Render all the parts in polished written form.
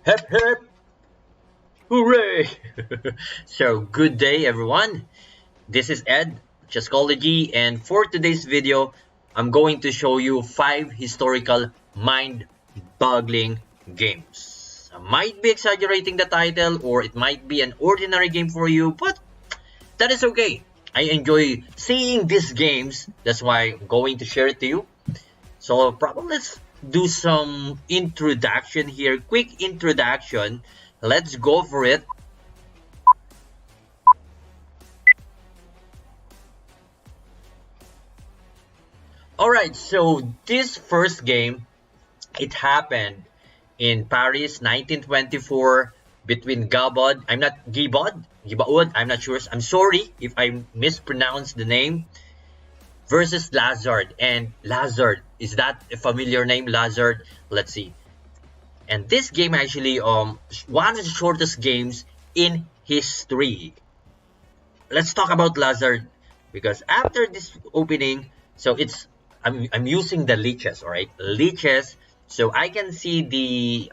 Hip hip! Hooray! So, good day everyone. This is Ed, Chesscology, and for today's video, I'm going to show you 5 historical mind-boggling games. I might be exaggerating the title, or it might be an ordinary game for you, but that is okay. I enjoy seeing these games, that's why I'm going to share it to you. So, probably let's do some introduction here, quick introduction. Let's go for it. Alright, so this first game, it happened in Paris, 1924, between Gabod, I'm not Gibod, Gibaud, I'm not sure. I'm sorry if I mispronounced the name, versus Lazard. And Lazard, is that a familiar name, Lazard? Let's see. And this game actually, one of the shortest games in history. Let's talk about Lazard, because after this opening, so it's I'm using the leeches, all right, leeches. So I can see the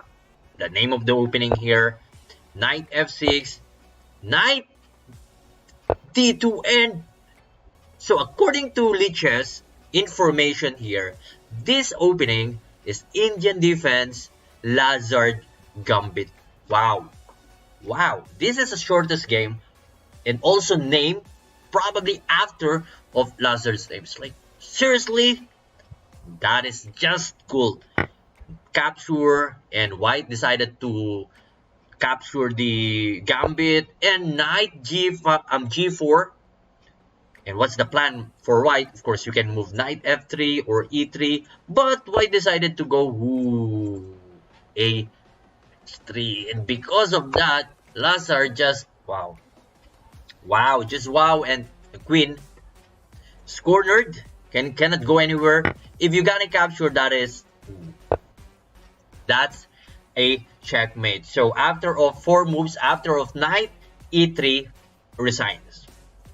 name of the opening here: Knight F6, Knight D2, and so according to leeches information here, this opening is Indian defense Lazard Gambit. Wow, wow! This is the shortest game, and also named probably after of Lazar's names. Like, seriously, that is just cool. Capture, and white decided to capture the gambit, and knight g4. And what's the plan for white? Of course, you can move knight f3 or e3, but white decided to go a3, and because of that, Lazar just wow. Wow, just wow, and the queen is cornered, cannot go anywhere. If you gonna capture, that's a checkmate. So after of 4 moves, after of knight e3, resigns.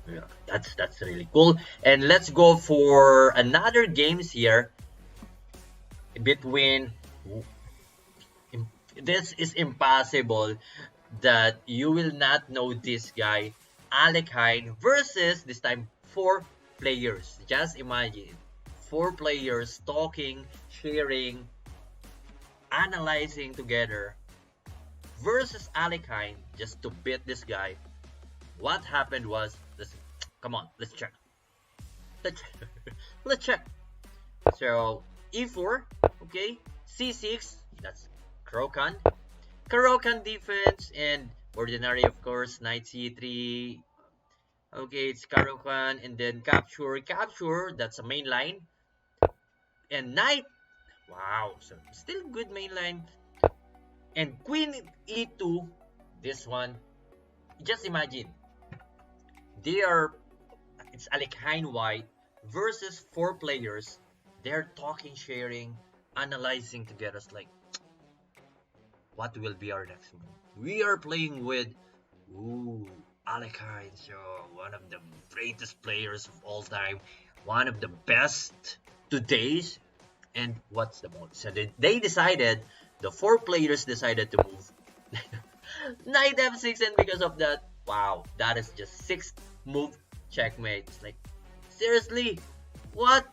Yeah, that's really cool. And let's go for another games here between. This is impossible that you will not know this guy, Alekhine, versus this time 4 players. Just imagine 4 players talking, sharing, analyzing together versus Alekhine just to beat this guy. What happened was, come on, let's check. Let's, let's check. So e4, okay, c6, that's Krokan. Krokan defense, and ordinary, of course, knight c3. Okay, it's Krokan, and then capture, that's a main line. And knight, wow, so still good main line. And queen e2, this one, just imagine, it's Alekhine white versus 4 players. They're talking, sharing, analyzing together. It's like, what will be our next move? We are playing with Alekhine, so one of the greatest players of all time, one of the best today's. And what's the mode? So they decided, the 4 players decided to move knight f6, and because of that, wow, that is just 6th move checkmate. It's like, seriously, what?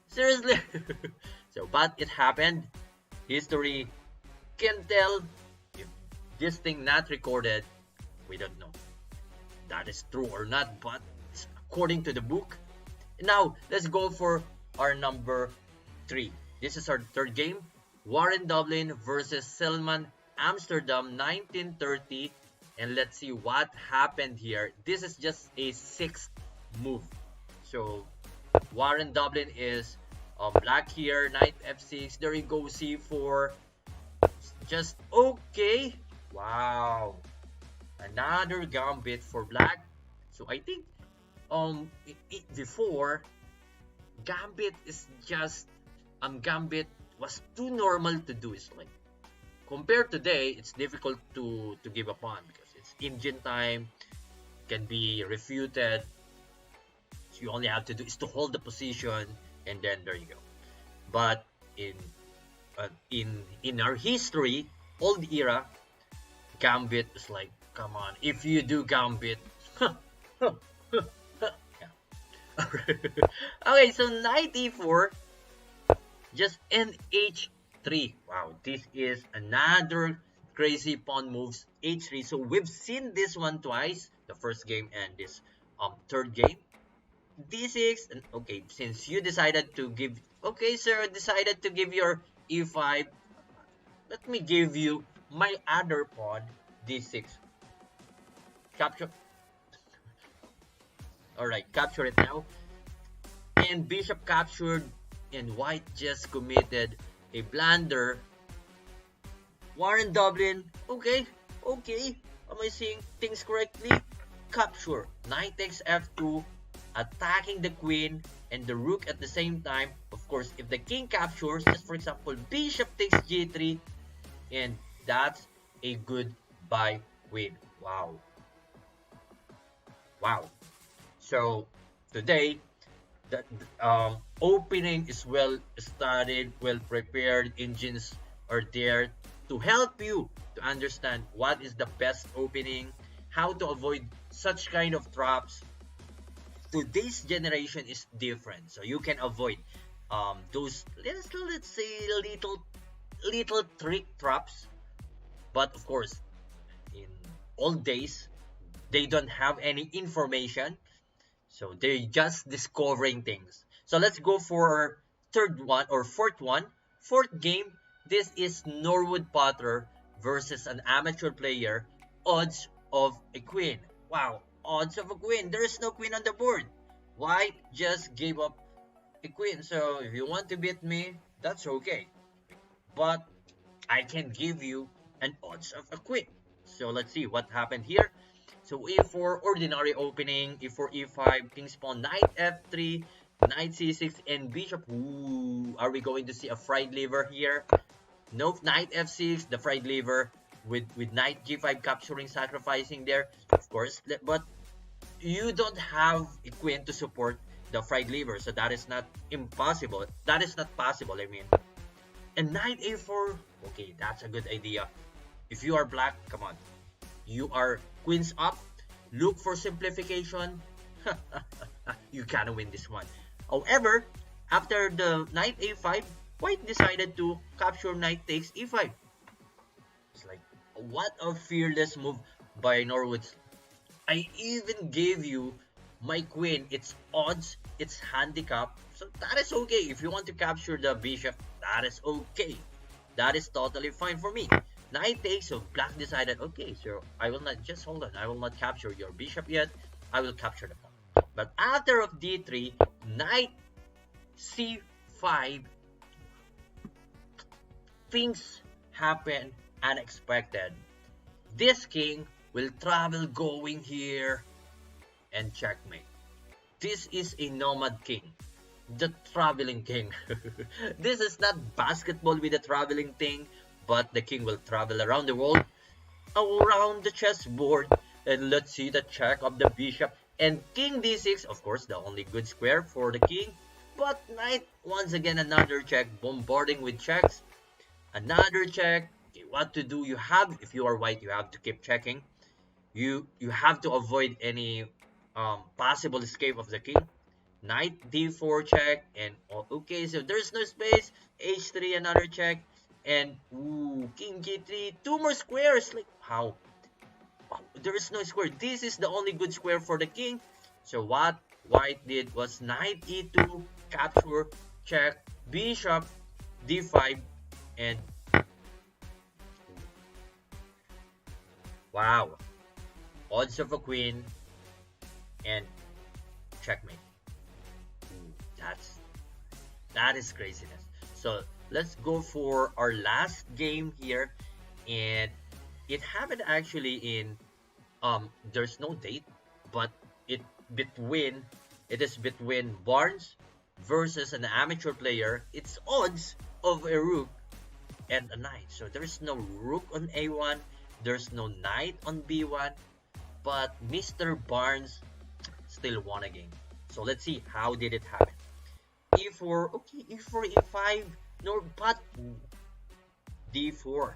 Seriously? So, but it happened. History can tell. If this thing not recorded, we don't know that is true or not, but according to the book. Now let's go for our number 3. This is our third game, Warren Dublin versus Selman Amsterdam, 1930. And let's see what happened here. This is just a 6th move. So Warren Dublin is black here, knight f6, there you go, c4, just okay. Wow, another gambit for black. So I think before, gambit is just gambit was too normal to do. It's like, compared today, it's difficult to give a pawn because it's Indian time, can be refuted. So you only have to do is to hold the position, and then there you go. But in our history, old era, Gambit is like, come on, if you do Gambit, yeah. Okay, so knight e4, just nh3. Wow, this is another crazy pawn moves h3. So we've seen this one twice, the first game and this third game. D6, and okay, since you decided to give, okay, sir, decided to give your e5, let me give you my other pawn, d6. Capture, alright, capture it now. And bishop captured, and white just committed a blunder. Warren Dublin, okay, okay, am I seeing things correctly? Capture, knight takes f2, attacking the queen and the rook at the same time. Of course, if the king captures, just for example, bishop takes g3, and that's a goodbye win. Wow. Wow. So today, the opening is well started, well prepared. Engines are there to help you to understand what is the best opening, how to avoid such kind of traps. Today's generation is different, so you can avoid those, let's say, little trick traps. But of course, in old days, they don't have any information, so they're just discovering things. So let's go for our third one or fourth one. Fourth game, this is Norwood Potter versus an amateur player. Odds of a queen. Wow, odds of a queen. There's no queen on the board. White just gave up a queen. So if you want to beat me, that's okay. But I can give you an odds of a queen. So let's see what happened here. So e4, ordinary opening, e4, e5, king's pawn, knight f3, knight c6, and bishop. Ooh, are we going to see a fried liver here? Nope, knight f6, the fried liver with knight g5 capturing, sacrificing there. Of course, but you don't have a queen to support the fried liver, so that is not impossible. That is not possible, I mean. And knight a4, okay, that's a good idea. If you are black, come on. You are queens up. Look for simplification. You gotta win this one. However, after the knight a5, white decided to capture knight takes e5. It's like, what a fearless move by Norwood. I even gave you my queen, its odds, its handicap. So that is okay. If you want to capture the bishop, that is okay. That is totally fine for me. Knight takes, so black decided, okay, so I will not, just hold on, I will not capture your bishop yet. I will capture the pawn. But after of d3, knight c5, things happen unexpected. This king will travel going here and checkmate. This is a nomad king, the traveling king. This is not basketball with a traveling thing, but the king will travel around the world, around the chessboard. And let's see the check of the bishop. And king d6, of course, the only good square for the king. But knight, once again, another check, bombarding with checks. Another check. Okay, what to do? You have, if you are white, you have to keep checking. You have to avoid any possible escape of the king. Knight d4 check, and okay, so there's no space. h3, another check, and ooh, king g3, two more squares. Like, how? Oh, there is no square. This is the only good square for the king. So what white did was knight e2, capture, check, bishop d5, and wow, odds of a queen and checkmate. Ooh, that is craziness. So let's go for our last game here, and it happened actually in there's no date, but it is between Barnes versus an amateur player. It's odds of a rook and a knight. So there's no rook on a1, there's no knight on b1, but Mr. Barnes still won a game. So let's see how did it happen. e4, okay, e4, e5, no, but d4.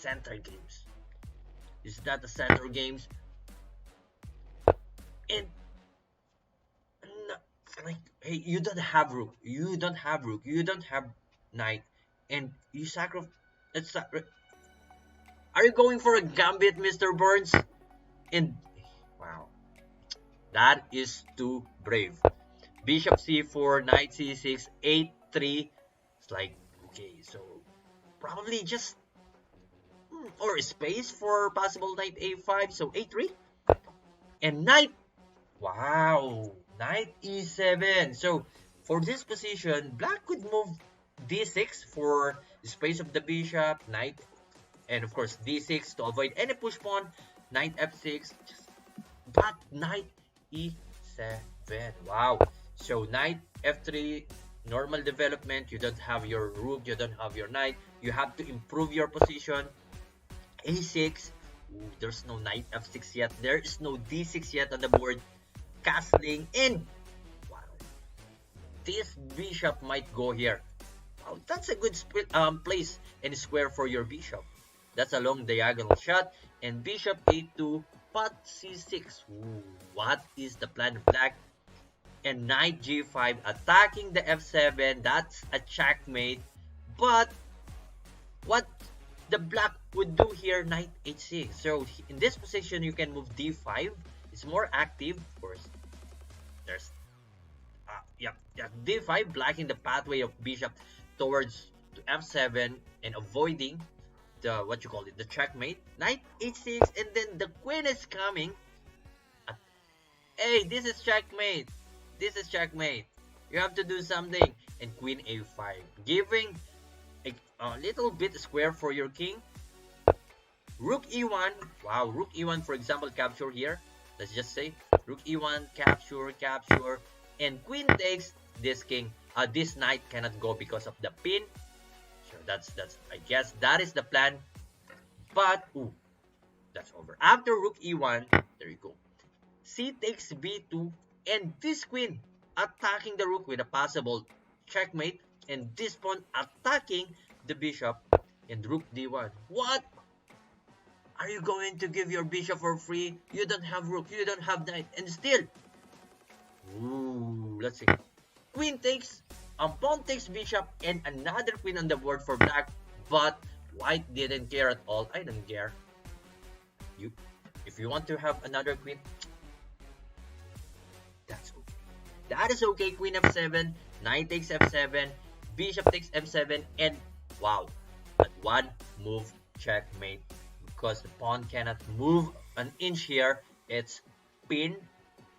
center games. Is that the center games? And like, hey, you don't have rook, you don't have rook, you don't have knight, and you sacrifice. It's are you going for a gambit, Mr. Burns? And wow, that is too brave. Bishop c4, knight c6, 8-3. It's like, okay, so probably just or space for possible knight a5, so 8-3. And knight, wow, knight e7. So for this position, black could move d6 for space of the bishop, knight, and of course d6 to avoid any push pawn, knight f6, but knight e7. Wow. So knight f3, normal development. You don't have your rook, you don't have your knight. You have to improve your position. a6. Ooh, there's no knight f6 yet. There is no d6 yet on the board. Castling in. Wow. This bishop might go here. Wow, that's a good place and square for your bishop. That's a long diagonal shot. And bishop a2, pot c6. Ooh, what is the plan of black? And knight g5 attacking the f7. That's a checkmate. But what the black would do here, knight h6. So in this position, you can move d5. It's more active, of course. There's d5 blocking the pathway of bishop towards to f7 and avoiding the the checkmate. Knight h6, and then the queen is coming. Hey, this is checkmate. This is checkmate. You have to do something. And queen a5, giving a little bit square for your king. Rook e1. Wow, rook e1, for example, capture here. Let's just say rook e1, capture, and queen takes this king. This knight cannot go because of the pin. So that's I guess that is the plan. But ooh, that's over. After rook e1, there you go. C takes b2, and this queen attacking the rook with a possible checkmate, and this pawn attacking the bishop, and rook d1. What? Are you going to give your bishop for free? You don't have rook, you don't have knight, and still. Ooh, let's see. Queen takes, pawn takes bishop, and another queen on the board for black, but white didn't care at all. I don't care. If you want to have another queen, that's okay. That is okay. Queen f7, knight takes f7, bishop takes f7, and wow, at one move checkmate, because the pawn cannot move an inch here. It's pinned.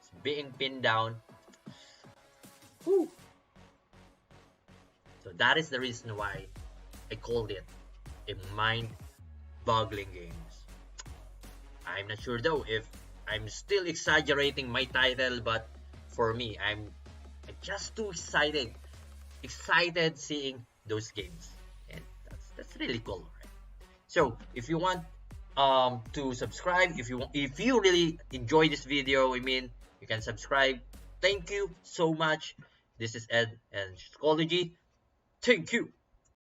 It's being pinned down. Whew. So that is the reason why I called it a mind-boggling games. I'm not sure though if I'm still exaggerating my title, but for me, I'm just too excited seeing those games, and that's really cool, right? So if you want to subscribe, if you really enjoy this video, I mean, you can subscribe. Thank you so much. This is Ed and Chesscology. Thank you.